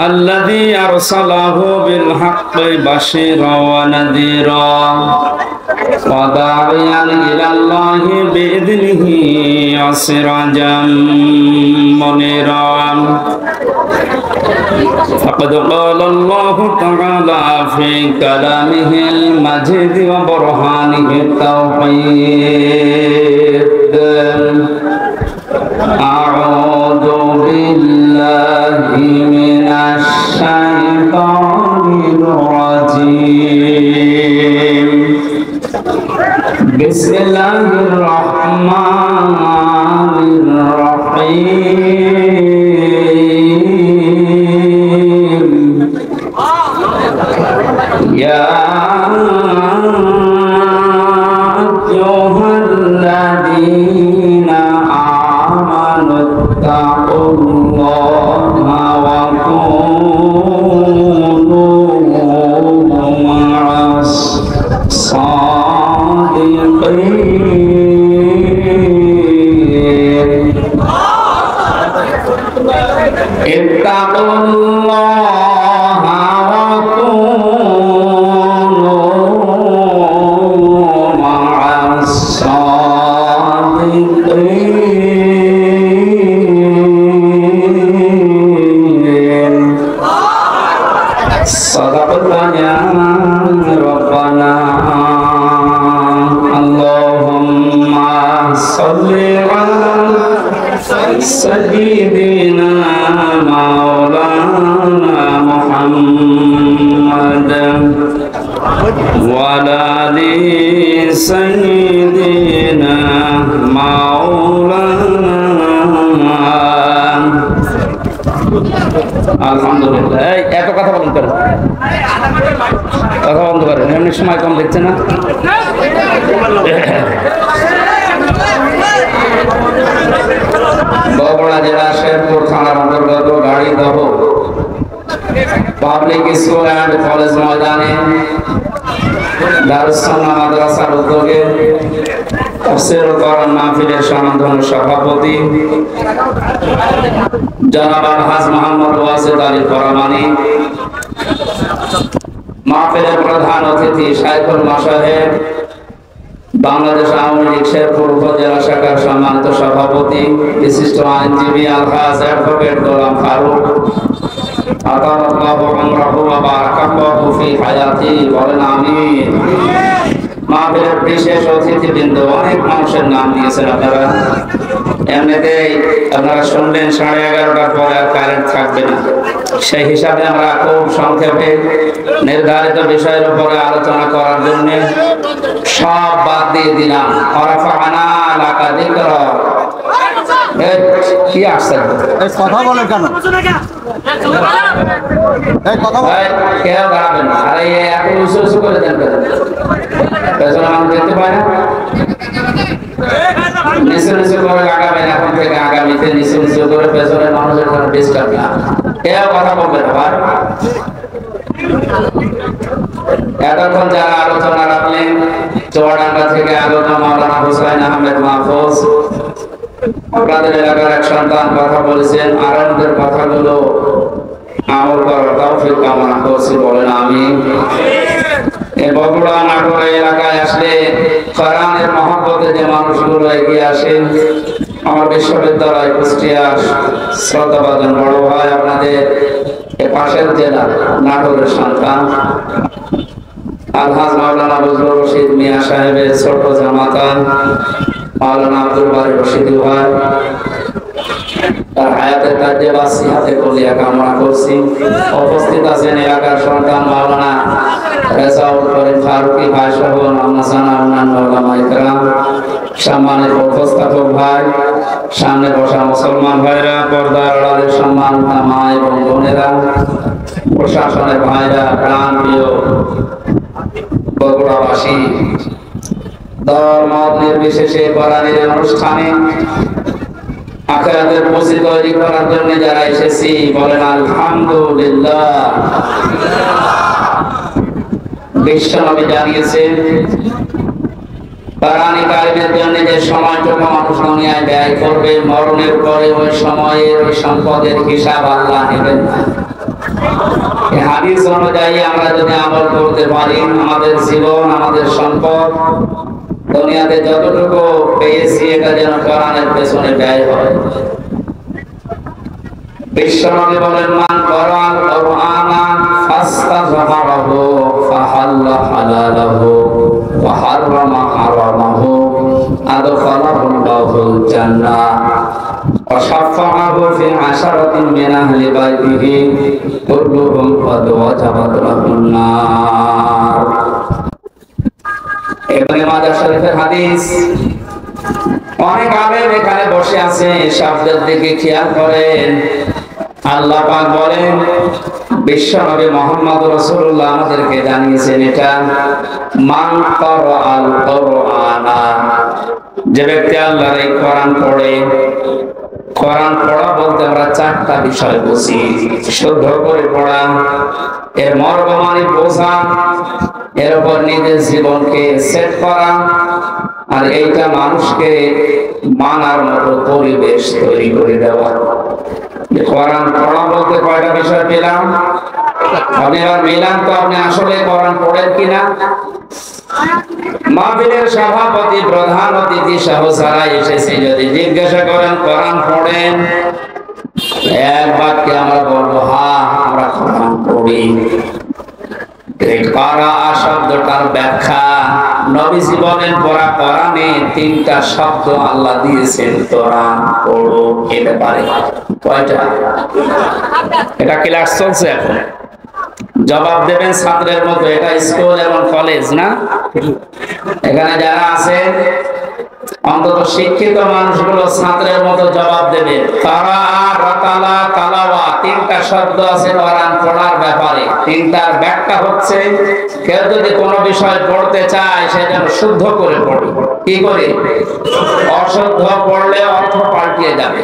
الذي أرسله بالحق بشيرا ونذيرا وداعيا إلى الله بإذنه وسراجا منيرا فقد قال الله تعالى في كلامه المجيد وبرهانه التوحيد أعوذ بالله من الشيطان الرجيم بسم الله الرحمن الرحيم يا أيها الذين آمنوا اتقوا الله وكونوا مع الصادقين اتقوا الله وكونوا مع الصادقين صدقنا يا ربنا اللهم صل على سيدنا مولانا محمد وعلى آل سيدنا مولانا আলহামদুলিল্লাহ। এত কথা বলেন কেন? কথা বন্ধ করেন, এমনি সময় কম দেখছে না। বগুড়া জেলা শেরপুর থানার অন্তর্গত Garidaha public school and college ময়দানে দারুস সুন্নাহ মাদ্রাসার উদ্যোগে তাফসীর ও কোরআন মাহফিলের সম্মানিত সভাপতি জনাব আলহাজ মোহাম্মদ ওয়াসিদ আলী পরামানি, মাহফিলের প্রধান অতিথি শাইখুল মাশায়েখ বাংলাদেশ আওয়ামী লীগ শেরপুর উপজেলা শাখার সম্মানিত সভাপতি বিশিষ্ট আইনজীবী আলহাজ অ্যাডভোকেট গোলাম ফারুক আতাল্লাহু আমরাহু ওয়া বারাকাল্লাহু ফি হায়াতি, বলেন আমিন। মাহফিলের বিশেষ অতিথিবৃন্দ, অনেক মানুষের নাম নিয়েছেন আপনারা। এমনিতেই আপনারা শুনলেন 11:30টার পরে আর কারেন্ট থাকবে না, সেই হিসাবে আমরা খুব সংক্ষেপে নির্ধারিত বিষয়ের উপরে আলোচনা করার জন্য সব বাদ দিয়ে দিলাম। ওয়ারাফা'না লাকা যিকরাক। কি আসছে কথা বলেন কেন? কেউ দাঁড়াবেন না। আরে এত উঁচু উঁচু করে দেন কেন? পেছনে মানুষ দেখতে পায় না। নিচু নিচু করে আগাবেন, এখন থেকে আগামীতে নিচু নিচু করে পেছনের মানুষের কোনো ডিস্টার্ব না। কেউ কথা বলবে না ভাই। এতক্ষণ যারা আলোচনা রাখলেন, চুয়াডাঙ্গা থেকে আগত মাওলানা হুসাইন আহমেদ মাহফুজ, আপনাদের এলাকার এক সন্তান কথা বলেছেন। আনন্দের কথাগুলো আমল করার তৌফিক কামনা করছি, বলেন আমিন। এই বগুড়া নাটোর এলাকায় আসলে কোরআনের মহব্বতে যে মানুষগুলো এগিয়ে আসেন, আমার বিশ্ববিদ্যালয় কুষ্টিয়ার শ্রদ্ধাভাজন বড় ভাই, আপনাদের পাশের জেলা নাটোরের সন্তান আলহাজ মাওলানা বজলুর রশিদ মিয়া সাহেবের ছোট জামাতা মাওলানা আব্দুল বারী রশিদি ভাই, তার হায়াতের কাজে বাসি হাতে কলিয়া কামনা করছি। উপস্থিত আছেন এলাকার সন্তান মাওলানা রেজাউল করিম ফারুকি ভাই সহ নামনাসানা অন্যান্য ওলামা ইকরাম, সম্মানিত উপস্থাপক ভাই, সামনে বসা মুসলমান ভাইরা, পর্দার আড়ালের সম্মানিত মা এবং বোনেরা, প্রশাসনের ভাইরা, প্রাণ প্রিয় বগুড়াবাসী, দল মত নির্বিশেষে কোরআনের অনুষ্ঠানে আখিরাতের পুঁজি তৈরি করার জন্য যারা এসেছি, বলেন আলহামদুলিল্লাহ। বিশ্বনবী জানিয়েছেন, কোরআনে কারিমের জন্য যে সময়টুকু মানুষ দুনিয়ায় ব্যয় করবে, মরণের পরে ওই সময়ের ওই সম্পদের হিসাব আল্লাহ নেবেন না। হাদিস অনুযায়ী আমরা যদি আমল করতে পারি, আমাদের জীবন, আমাদের সম্পদ, দুনিয়াতে যতটুকু পেয়েছি এটা যেন কোরআনের পেছনে ব্যয় হয়। বিশ্বনবী বলেন, মান করাল কুরআনা ফাস্তাযহারাহু ফাহাল্লা হালালাহু ওয়া হাররামা হারামাহু আদখালাহুল্লাহুল জান্নাহ ওয়া শাফাআহু ফি আশারাতিন মিন আহলি বাইতিহি কুল্লুহুম ক্বাদ ওয়াজাবাত লাহুন নার। ইবনে মাজাহ শরীফের হাদিস। অনেক আলেম এখানে বসে আছে, শব্দের দিকে খেয়াল করেন। আল্লাহ পাক বলেন, বিশ্বনবী মুহাম্মদ রাসূলুল্লাহ আমাদেরকে জানিয়েছেন এটা, মান ক্বারাআল কুরআনা, যে ব্যক্তি আল্লাহর এই কোরআন পড়ে। কোরআন পড়া বলতে আমরা চারটা বিষয় বুঝি। শুদ্ধ করে পড়া, এর মর্ম মানে বোঝা, এর উপর নিজের জীবনকে সেট করা, আর এইটা মানুষকে মানার মতো পরিবেশ তৈরি করে দেওয়া। কোরআন পড়া বলতে কয়টা বিষয় পেলাম? আপনি এবার মিলান তো, আপনি আসলে কোরআন পড়েন কিনা। মাহফিলের সভাপতি, প্রধান অতিথি সহ যারা এসেছে যদি জিজ্ঞাসা করেন কোরআন পড়েন, এক বাক্যে আমরা বলবো হ্যাঁ আমরা কোরআন পড়ি। কারা শব্দটার ব্যাখ্যা, নবীজি বলেন পড়া কোরআনে তিনটা শব্দ আল্লাহ দিয়েছেন, কোরআন পড়ো। এটা পারে কয়টা? এটা ক্লাস চলছে এখন, জবাব দেবেন ছাত্রের মতো। এটা স্কুল এবং কলেজ না? এখানে যারা আছে অন্তত শিক্ষিত মানুষগুলো ছাত্রের মতো জবাব দেবে। তারা রাতালা তালাওয়া, তিনটা শব্দ আছে কোরআন পড়ার ব্যাপারে। তিনটার ব্যাখ্যা হচ্ছে, কেউ যদি কোনো বিষয় পড়তে চায় সে যেন শুদ্ধ করে পড়ে। কি করে? অশুদ্ধ পড়লে অর্থ পাল্টিয়ে যাবে।